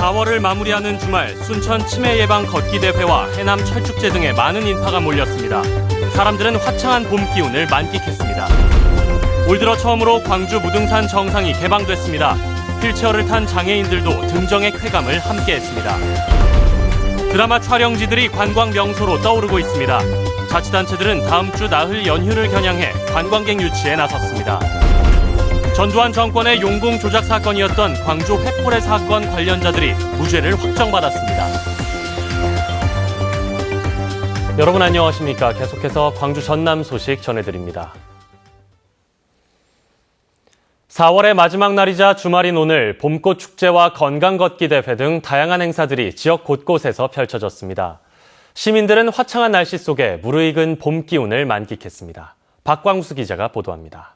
4월을 마무리하는 주말 순천 치매 예방 걷기 대회와 해남 철쭉제 등의 많은 인파가 몰렸습니다. 사람들은 화창한 봄 기운을 만끽했습니다. 올 들어 처음으로 광주 무등산 정상이 개방됐습니다. 휠체어를 탄 장애인들도 등정의 쾌감을 함께했습니다. 드라마 촬영지들이 관광 명소로 떠오르고 있습니다. 자치단체들은 다음 주 나흘 연휴를 겨냥해 관광객 유치에 나섰습니다. 전두환 정권의 용공 조작 사건이었던 광주 횃불의 사건 관련자들이 무죄를 확정받았습니다. 여러분 안녕하십니까? 계속해서 광주 전남 소식 전해드립니다. 4월의 마지막 날이자 주말인 오늘 봄꽃 축제와 건강 걷기 대회 등 다양한 행사들이 지역 곳곳에서 펼쳐졌습니다. 시민들은 화창한 날씨 속에 무르익은 봄 기운을 만끽했습니다. 박광수 기자가 보도합니다.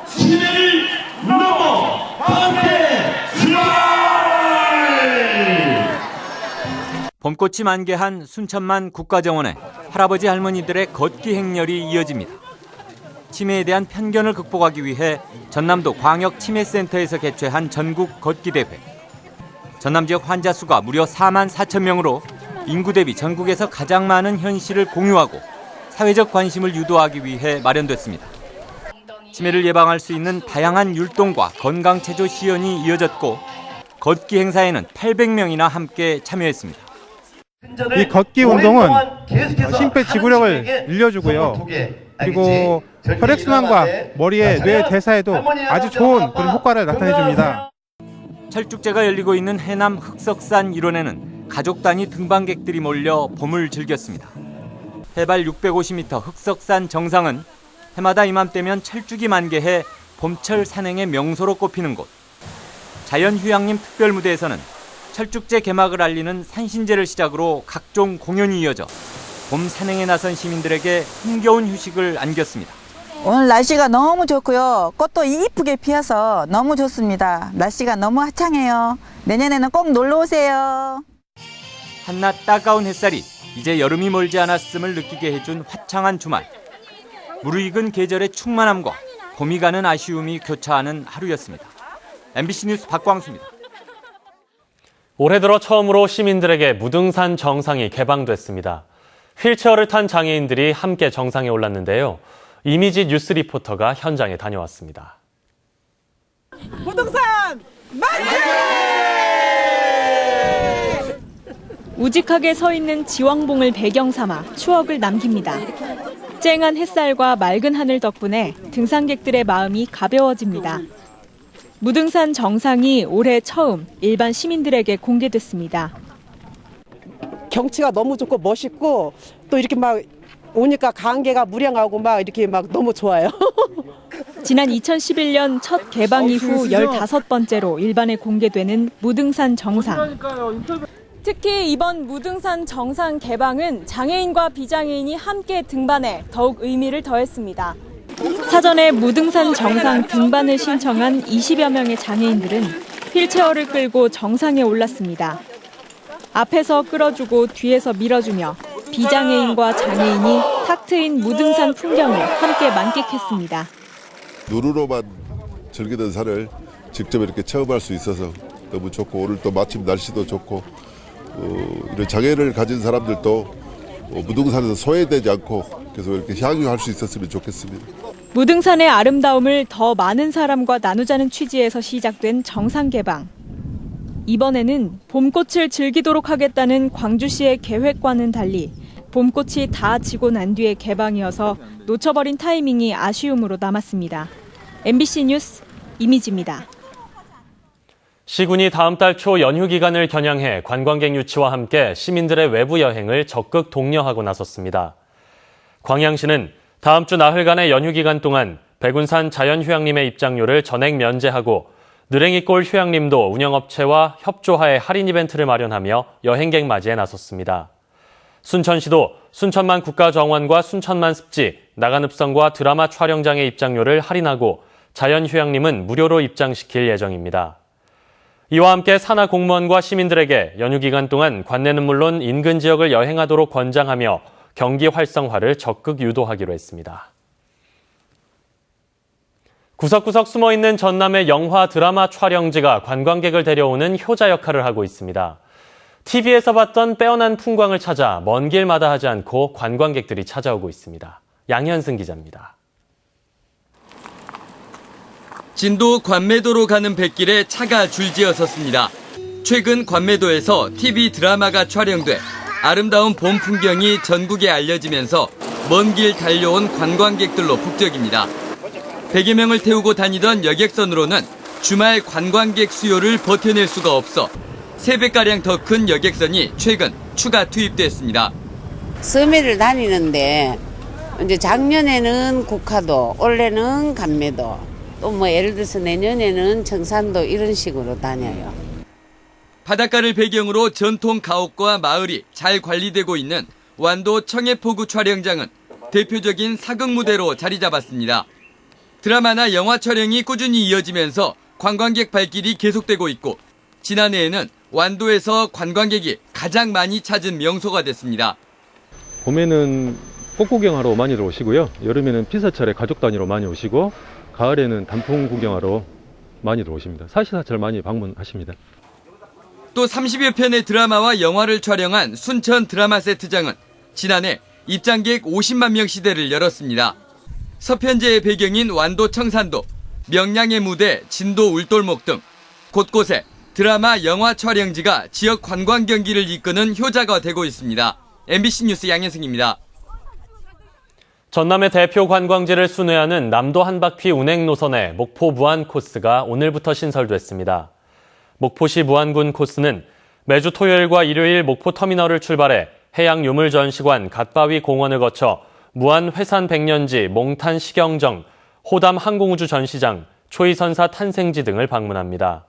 시대를 넘어 함께 슬라이! 봄꽃이 만개한 순천만 국가정원에 할아버지 할머니들의 걷기 행렬이 이어집니다. 치매에 대한 편견을 극복하기 위해 전남도 광역치매센터에서 개최한 전국 걷기 대회. 전남 지역 환자 수가 무려 4만 4천 명으로 인구 대비 전국에서 가장 많은 현실을 공유하고 사회적 관심을 유도하기 위해 마련됐습니다. 치매를 예방할 수 있는 다양한 율동과 건강체조 시연이 이어졌고 걷기 행사에는 800명이나 함께 참여했습니다. 이 걷기 운동은 심폐지구력을 늘려주고요. 그리고 혈액순환과 머리의 뇌 대사에도 아주 좋은 그런 효과를 나타내줍니다. 철쭉제가 열리고 있는 해남 흑석산 일원에는 가족 단위 등반객들이 몰려 봄을 즐겼습니다. 해발 650m 흑석산 정상은 해마다 이맘때면 철쭉이 만개해 봄철 산행의 명소로 꼽히는 곳. 자연휴양림 특별무대에서는 철쭉제 개막을 알리는 산신제를 시작으로 각종 공연이 이어져 봄 산행에 나선 시민들에게 흥겨운 휴식을 안겼습니다. 오늘 날씨가 너무 좋고요. 꽃도 이쁘게 피어서 너무 좋습니다. 날씨가 너무 화창해요. 내년에는 꼭 놀러 오세요. 한낮 따가운 햇살이 이제 여름이 멀지 않았음을 느끼게 해준 화창한 주말. 무르익은 계절의 충만함과 봄이 가는 아쉬움이 교차하는 하루였습니다. MBC 뉴스 박광수입니다. 올해 들어 처음으로 시민들에게 무등산 정상이 개방됐습니다. 휠체어를 탄 장애인들이 함께 정상에 올랐는데요. 이미지 뉴스 리포터가 현장에 다녀왔습니다. 무등산 만세! 우직하게 서 있는 지왕봉을 배경 삼아 추억을 남깁니다. 쨍한 햇살과 맑은 하늘 덕분에 등산객들의 마음이 가벼워집니다. 무등산 정상이 올해 처음 일반 시민들에게 공개됐습니다. 경치가 너무 좋고 멋있고 또 이렇게 막 오니까 강계가 무량하고 막 이렇게 막 너무 좋아요. 지난 2011년 첫 개방 이후 15번째로 일반에 공개되는 무등산 정상. 특히 이번 무등산 정상 개방은 장애인과 비장애인이 함께 등반해 더욱 의미를 더했습니다. 사전에 무등산 정상 등반을 신청한 20여 명의 장애인들은 휠체어를 끌고 정상에 올랐습니다. 앞에서 끌어주고 뒤에서 밀어주며 비장애인과 장애인이 탁 트인 무등산 풍경을 함께 만끽했습니다. 눈으로만 즐기던 산을 직접 이렇게 체험할 수 있어서 너무 좋고 오늘 또 마침 날씨도 좋고 이런 장애를 가진 사람들도 무등산에서 소외되지 않고 계속 이렇게 향유할 수 있었으면 좋겠습니다. 무등산의 아름다움을 더 많은 사람과 나누자는 취지에서 시작된 정상 개방. 이번에는 봄꽃을 즐기도록 하겠다는 광주시의 계획과는 달리 봄꽃이 다 지고 난 뒤의 개방이어서 놓쳐버린 타이밍이 아쉬움으로 남았습니다. MBC 뉴스 이미지입니다. 시군이 다음 달 초 연휴 기간을 겨냥해 관광객 유치와 함께 시민들의 외부 여행을 적극 독려하고 나섰습니다. 광양시는 다음 주 나흘간의 연휴 기간 동안 백운산 자연휴양림의 입장료를 전액 면제하고 느랭이골 휴양림도 운영업체와 협조하에 할인 이벤트를 마련하며 여행객 맞이에 나섰습니다. 순천시도 순천만 국가정원과 순천만 습지, 나간읍성과 드라마 촬영장의 입장료를 할인하고 자연휴양림은 무료로 입장시킬 예정입니다. 이와 함께 산하 공무원과 시민들에게 연휴 기간 동안 관내는 물론 인근 지역을 여행하도록 권장하며 경기 활성화를 적극 유도하기로 했습니다. 구석구석 숨어있는 전남의 영화 드라마 촬영지가 관광객을 데려오는 효자 역할을 하고 있습니다. TV에서 봤던 빼어난 풍광을 찾아 먼 길마다 하지 않고 관광객들이 찾아오고 있습니다. 양현승 기자입니다. 진도 관매도로 가는 뱃길에 차가 줄지어 섰습니다. 최근 관매도에서 TV 드라마가 촬영돼 아름다운 봄 풍경이 전국에 알려지면서 먼 길 달려온 관광객들로 북적입니다. 100여 명을 태우고 다니던 여객선으로는 주말 관광객 수요를 버텨낼 수가 없어 3배가량 더 큰 여객선이 최근 추가 투입됐습니다. 섬해를 다니는데 이제 작년에는 국화도, 올해는 감매도, 또 뭐 예를 들어서 내년에는 청산도 이런 식으로 다녀요. 바닷가를 배경으로 전통 가옥과 마을이 잘 관리되고 있는 완도 청해포구 촬영장은 대표적인 사극 무대로 자리 잡았습니다. 드라마나 영화 촬영이 꾸준히 이어지면서 관광객 발길이 계속되고 있고 지난해에는 완도에서 관광객이 가장 많이 찾은 명소가 됐습니다. 봄에는 꽃 구경하러 많이들 오시고요. 여름에는 피서철에 가족 단위로 많이 오시고 가을에는 단풍 구경하러 많이들 오십니다. 사시사철 많이 방문하십니다. 또 30여 편의 드라마와 영화를 촬영한 순천 드라마 세트장은 지난해 입장객 50만 명 시대를 열었습니다. 서편제의 배경인 완도 청산도, 명량의 무대 진도 울돌목 등 곳곳에 드라마, 영화 촬영지가 지역 관광 경기를 이끄는 효자가 되고 있습니다. MBC 뉴스 양현승입니다. 전남의 대표 관광지를 순회하는 남도 한바퀴 운행 노선의 목포 무안 코스가 오늘부터 신설됐습니다. 목포시 무안군 코스는 매주 토요일과 일요일 목포 터미널을 출발해 해양 유물 전시관 갓바위 공원을 거쳐 무안 회산 백년지 몽탄 시경정, 호담 항공우주 전시장, 초이선사 탄생지 등을 방문합니다.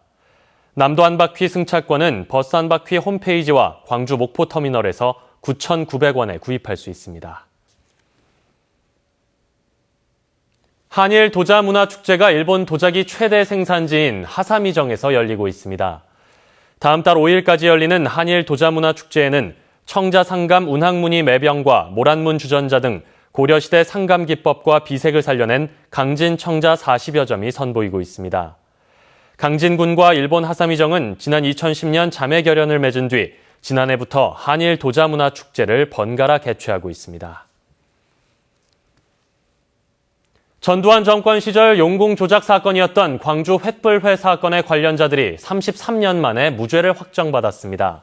남도 한바퀴 승차권은 버스 한바퀴 홈페이지와 광주 목포 터미널에서 9,900원에 구입할 수 있습니다. 한일 도자문화축제가 일본 도자기 최대 생산지인 하사미정에서 열리고 있습니다. 다음 달 5일까지 열리는 한일 도자문화축제에는 청자 상감 운항무늬 매병과 모란문 주전자 등 고려시대 상감 기법과 비색을 살려낸 강진 청자 40여 점이 선보이고 있습니다. 강진군과 일본 하사미정은 지난 2010년 자매 결연을 맺은 뒤 지난해부터 한일 도자문화축제를 번갈아 개최하고 있습니다. 전두환 정권 시절 용궁 조작 사건이었던 광주 횃불회 사건의 관련자들이 33년 만에 무죄를 확정받았습니다.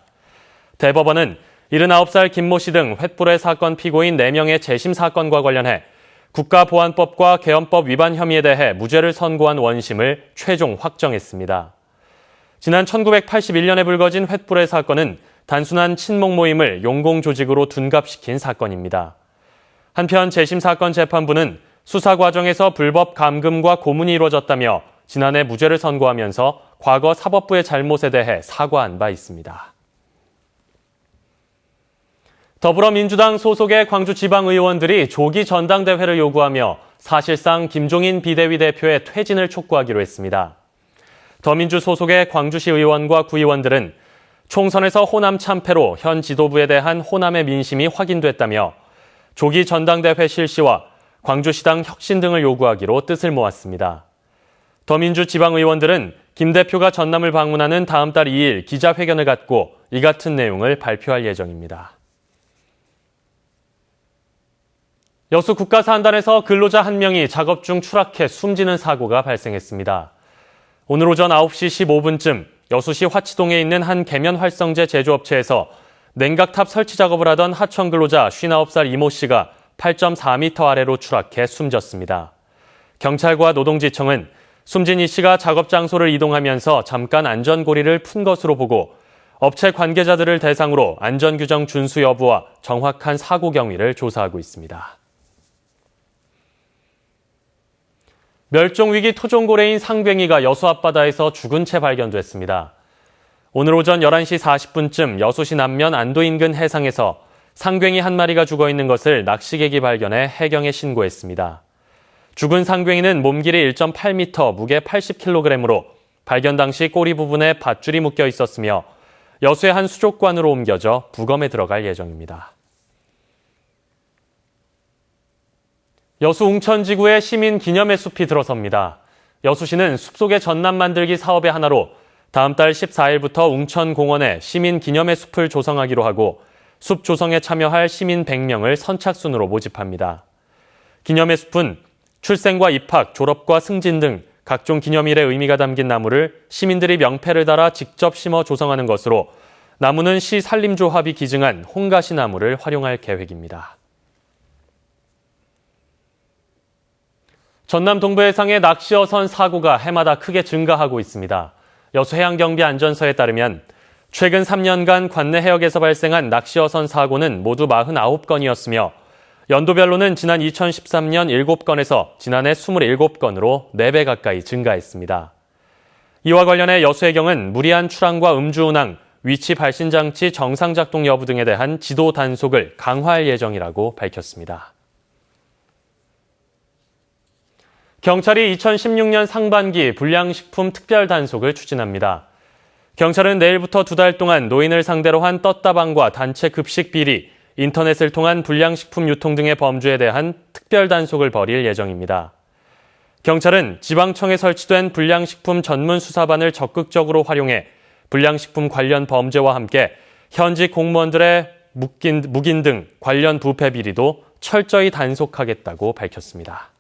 대법원은 79살 김모 씨 등 횃불회 사건 피고인 4명의 재심 사건과 관련해 국가보안법과 개헌법 위반 혐의에 대해 무죄를 선고한 원심을 최종 확정했습니다. 지난 1981년에 불거진 횃불회 사건은 단순한 친목 모임을 용공 조직으로 둔갑시킨 사건입니다. 한편 재심 사건 재판부는 수사 과정에서 불법 감금과 고문이 이루어졌다며 지난해 무죄를 선고하면서 과거 사법부의 잘못에 대해 사과한 바 있습니다. 더불어민주당 소속의 광주지방의원들이 조기 전당대회를 요구하며 사실상 김종인 비대위 대표의 퇴진을 촉구하기로 했습니다. 더민주 소속의 광주시 의원과 구의원들은 총선에서 호남 참패로 현 지도부에 대한 호남의 민심이 확인됐다며 조기 전당대회 실시와 광주시당 혁신 등을 요구하기로 뜻을 모았습니다. 더민주 지방의원들은 김 대표가 전남을 방문하는 다음 달 2일 기자회견을 갖고 이 같은 내용을 발표할 예정입니다. 여수 국가산단에서 근로자 1명이 작업 중 추락해 숨지는 사고가 발생했습니다. 오늘 오전 9시 15분쯤 여수시 화치동에 있는 한 계면 활성제 제조업체에서 냉각탑 설치 작업을 하던 하청 근로자 59살 이모 씨가 8.4m 아래로 추락해 숨졌습니다. 경찰과 노동지청은 숨진 이 씨가 작업 장소를 이동하면서 잠깐 안전고리를 푼 것으로 보고 업체 관계자들을 대상으로 안전규정 준수 여부와 정확한 사고 경위를 조사하고 있습니다. 멸종위기 토종고래인 상괭이가 여수 앞바다에서 죽은 채 발견됐습니다. 오늘 오전 11시 40분쯤 여수시 남면 안도 인근 해상에서 상괭이 한 마리가 죽어있는 것을 낚시객이 발견해 해경에 신고했습니다. 죽은 상괭이는 몸길이 1.8m, 무게 80kg으로 발견 당시 꼬리 부분에 밧줄이 묶여 있었으며 여수의 한 수족관으로 옮겨져 부검에 들어갈 예정입니다. 여수 웅천지구에 시민 기념의 숲이 들어섭니다. 여수시는 숲속의 전남 만들기 사업의 하나로 다음 달 14일부터 웅천공원에 시민 기념의 숲을 조성하기로 하고 숲 조성에 참여할 시민 100명을 선착순으로 모집합니다. 기념의 숲은 출생과 입학, 졸업과 승진 등 각종 기념일의 의미가 담긴 나무를 시민들이 명패를 달아 직접 심어 조성하는 것으로 나무는 시 산림조합이 기증한 홍가시 나무를 활용할 계획입니다. 전남 동부 해상의 낚시어선 사고가 해마다 크게 증가하고 있습니다. 여수해양경비안전서에 따르면 최근 3년간 관내 해역에서 발생한 낚시어선 사고는 모두 49건이었으며 연도별로는 지난 2013년 7건에서 지난해 27건으로 4배 가까이 증가했습니다. 이와 관련해 여수해경은 무리한 출항과 음주운항, 위치 발신장치 정상 작동 여부 등에 대한 지도 단속을 강화할 예정이라고 밝혔습니다. 경찰이 2016년 상반기 불량식품 특별 단속을 추진합니다. 경찰은 내일부터 2달 동안 노인을 상대로 한 떴다방과 단체 급식 비리, 인터넷을 통한 불량식품 유통 등의 범죄에 대한 특별 단속을 벌일 예정입니다. 경찰은 지방청에 설치된 불량식품 전문 수사반을 적극적으로 활용해 불량식품 관련 범죄와 함께 현직 공무원들의 묵인 등 관련 부패 비리도 철저히 단속하겠다고 밝혔습니다.